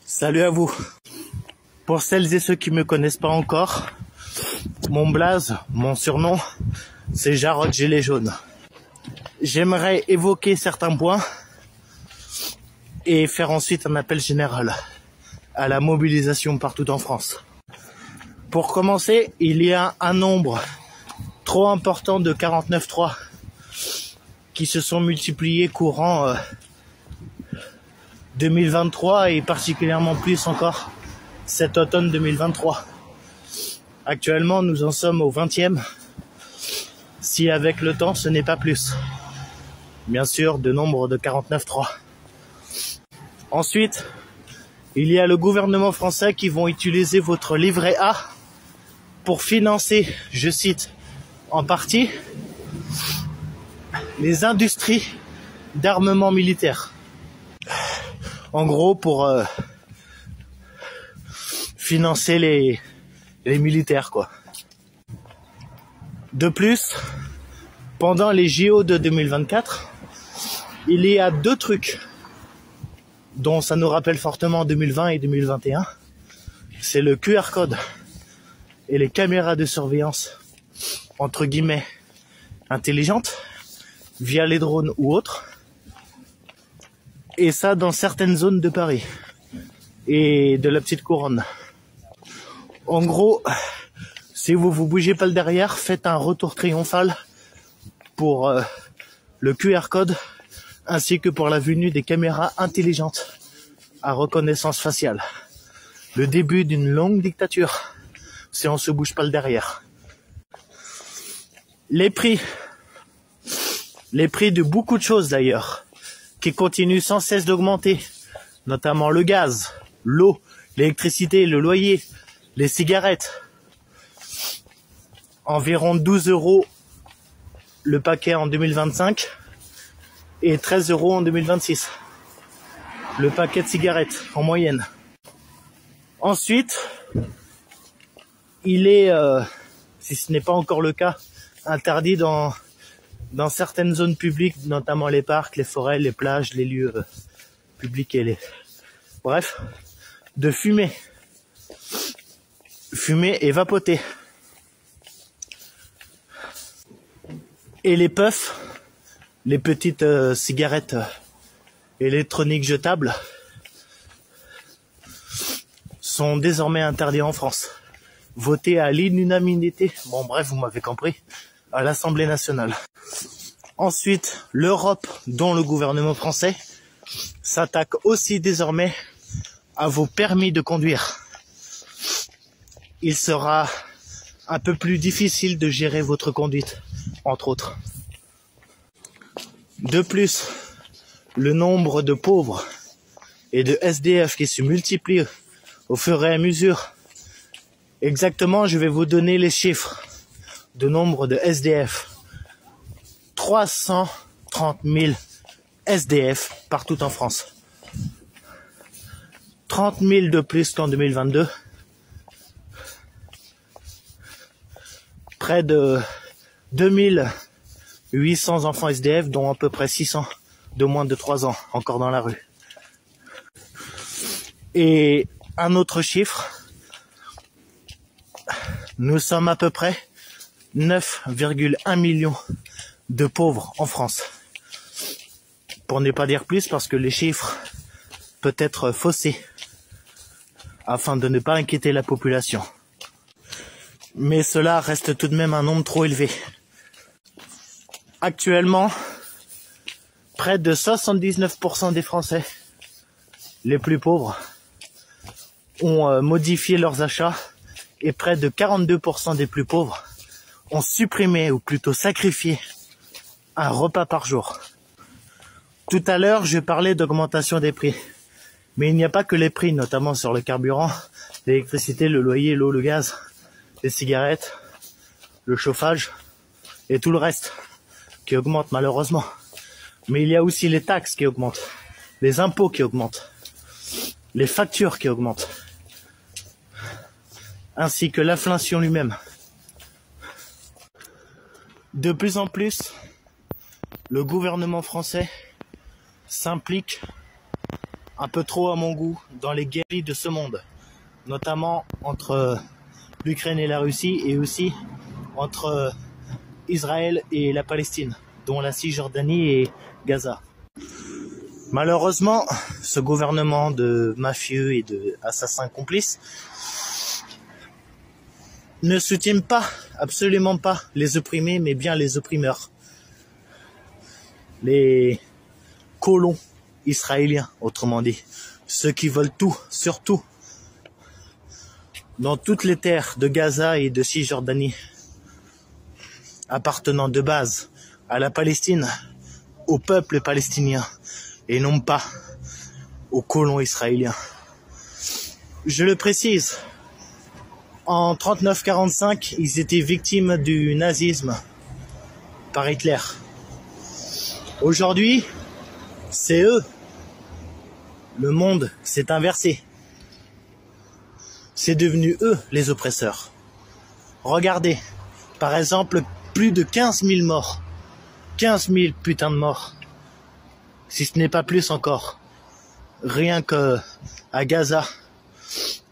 Salut à vous. Pour celles et ceux qui me connaissent pas encore, mon blaze, mon surnom, c'est Jarod Gilet Jaune. J'aimerais évoquer certains points et faire ensuite un appel général à la mobilisation partout en France. Pour commencer, il y a un nombre trop important de 49.3 qui se sont multipliés courant 2023 et particulièrement plus encore cet automne 2023. Actuellement, nous en sommes au 20e, si avec le temps ce n'est pas plus. Bien sûr, de nombre de 49.3. Ensuite, il y a le gouvernement français qui vont utiliser votre livret A pour financer, je cite, en partie, les industries d'armement militaire. En gros, pour financer les militaires, quoi. De plus, pendant les JO de 2024, il y a deux trucs dont ça nous rappelle fortement 2020 et 2021. C'est le QR code et les caméras de surveillance, entre guillemets, intelligentes, via les drones ou autres. Et ça dans certaines zones de Paris et de la petite couronne. En gros, si vous bougez pas le derrière, faites un retour triomphal pour le QR code ainsi que pour la venue des caméras intelligentes à reconnaissance faciale. Le début d'une longue dictature si on se bouge pas le derrière. Les prix de beaucoup de choses d'ailleurs, qui continuent sans cesse d'augmenter, notamment le gaz, l'eau, l'électricité, le loyer, les cigarettes. Environ 12 € le paquet en 2025 et 13 € en 2026. Le paquet de cigarettes en moyenne. Ensuite, il est, si ce n'est pas encore le cas, interdit dans certaines zones publiques, notamment les parcs, les forêts, les plages, les lieux publics et bref, de fumer et vapoter. Et les puffs, les petites cigarettes électroniques jetables, sont désormais interdits en France. Votés à l'unanimité, bon bref, vous m'avez compris, à l'Assemblée nationale. Ensuite, l'Europe, dont le gouvernement français, s'attaque aussi désormais à vos permis de conduire. Il sera un peu plus difficile de gérer votre conduite, entre autres. De plus, le nombre de pauvres et de SDF qui se multiplie au fur et à mesure. Exactement, je vais vous donner les chiffres de nombre de SDF. 330 000 SDF partout en France. 30 000 de plus qu'en 2022. Près de 2800 enfants SDF, dont à peu près 600 de moins de 3 ans, encore dans la rue. Et un autre chiffre, nous sommes à peu près 9,1 millions de pauvres en France. Pour ne pas dire plus, parce que les chiffres peuvent être faussés, afin de ne pas inquiéter la population. Mais cela reste tout de même un nombre trop élevé. Actuellement, près de 79% des Français les plus pauvres ont modifié leurs achats et près de 42% des plus pauvres ont supprimé ou plutôt sacrifié un repas par jour. Tout à l'heure, je parlais d'augmentation des prix. Mais il n'y a pas que les prix, notamment sur le carburant, l'électricité, le loyer, l'eau, le gaz, les cigarettes, le chauffage et tout le reste qui augmente malheureusement. Mais il y a aussi les taxes qui augmentent, les impôts qui augmentent, les factures qui augmentent, ainsi que l'inflation lui-même. De plus en plus, le gouvernement français s'implique un peu trop à mon goût, dans les guerres de ce monde, notamment entre l'Ukraine et la Russie, et aussi entre Israël et la Palestine, dont la Cisjordanie et Gaza. Malheureusement, ce gouvernement de mafieux et d'assassins complices ne soutient pas, absolument pas, les opprimés, mais bien les opprimeurs. Les colons israéliens, autrement dit. Ceux qui veulent tout, surtout, dans toutes les terres de Gaza et de Cisjordanie, appartenant de base à la Palestine, au peuple palestinien, et non pas aux colons israéliens. Je le précise, en 39-45, ils étaient victimes du nazisme par Hitler. Aujourd'hui, c'est eux. Le monde s'est inversé. C'est devenu eux les oppresseurs. Regardez, par exemple, plus de 15 000 morts. 15 000 putains de morts. Si ce n'est pas plus encore. Rien que à Gaza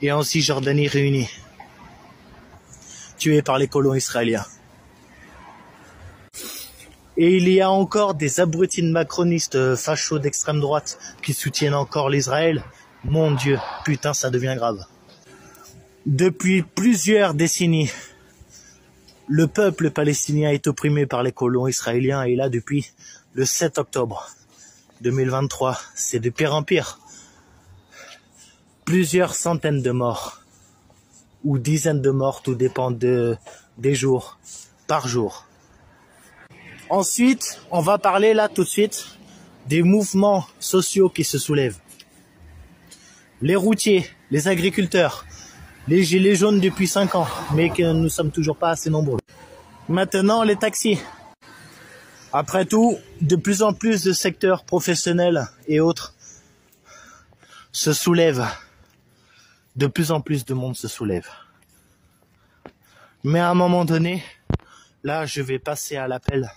et en Cisjordanie réunis. Tués par les colons israéliens. Et il y a encore des abrutis macronistes fachos d'extrême droite qui soutiennent encore l'Israël. Mon Dieu, putain, ça devient grave. Depuis plusieurs décennies, le peuple palestinien est opprimé par les colons israéliens et là depuis le 7 octobre 2023, c'est de pire en pire. Plusieurs centaines de morts ou dizaines de morts, tout dépend des jours, par jour. Ensuite, on va parler là tout de suite des mouvements sociaux qui se soulèvent. Les routiers, les agriculteurs, les gilets jaunes depuis 5 ans, mais que nous sommes toujours pas assez nombreux. Maintenant, les taxis. Après tout, de plus en plus de secteurs professionnels et autres se soulèvent. De plus en plus de monde se soulève. Mais à un moment donné, là, je vais passer à l'appel.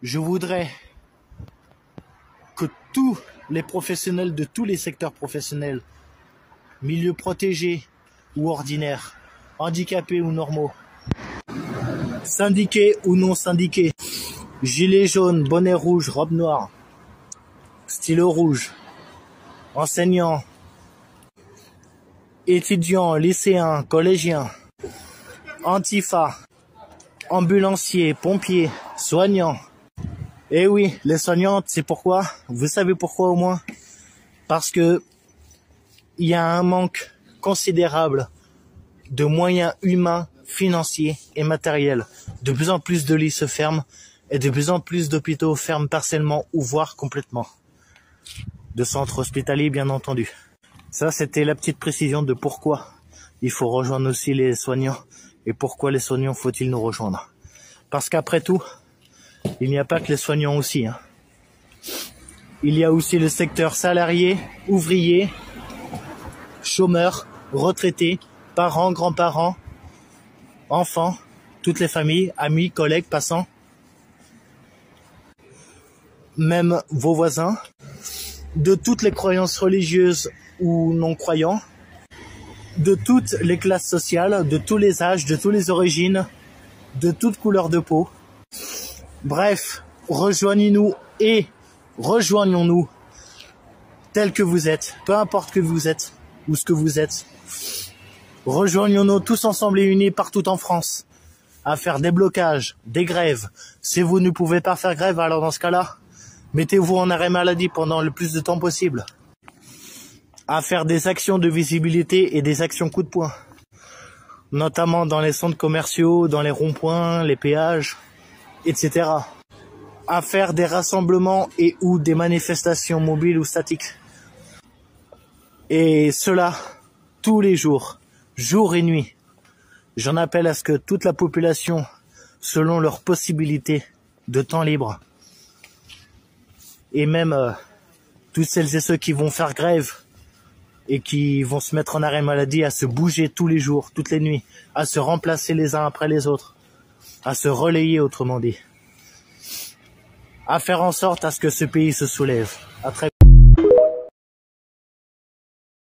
Je voudrais que tous les professionnels de tous les secteurs professionnels, milieux protégés ou ordinaires, handicapés ou normaux, syndiqués ou non syndiqués, gilets jaunes, bonnet rouge, robe noire, stylo rouge, enseignants, étudiants, lycéens, collégiens, antifa, ambulanciers, pompiers, soignants. Eh oui, les soignantes, c'est pourquoi? Vous savez pourquoi au moins? Parce que il y a un manque considérable de moyens humains, financiers et matériels. De plus en plus de lits se ferment et de plus en plus d'hôpitaux ferment partiellement ou voire complètement. De centres hospitaliers, bien entendu. Ça, c'était la petite précision de pourquoi il faut rejoindre aussi les soignants et pourquoi les soignants faut-il nous rejoindre. Parce qu'après tout, il n'y a pas que les soignants aussi. Il y a aussi le secteur salarié, ouvrier, chômeurs, retraités, parents, grands-parents, enfants, toutes les familles, amis, collègues, passants, même vos voisins, de toutes les croyances religieuses ou non-croyants, de toutes les classes sociales, de tous les âges, de toutes les origines, de toutes couleurs de peau. Bref, rejoignez-nous et rejoignons-nous tels que vous êtes, peu importe que vous êtes ou ce que vous êtes. Rejoignons-nous tous ensemble et unis partout en France à faire des blocages, des grèves. Si vous ne pouvez pas faire grève, alors dans ce cas-là, mettez-vous en arrêt maladie pendant le plus de temps possible. À faire des actions de visibilité et des actions coup de poing. Notamment dans les centres commerciaux, dans les ronds-points, les péages, etc. À faire des rassemblements et ou des manifestations mobiles ou statiques. Et cela, tous les jours, jour et nuit. J'en appelle à ce que toute la population, selon leurs possibilités de temps libre, et même toutes celles et ceux qui vont faire grève et qui vont se mettre en arrêt maladie, à se bouger tous les jours, toutes les nuits, à se remplacer les uns après les autres, à se relayer autrement dit, à faire en sorte à ce que ce pays se soulève. À très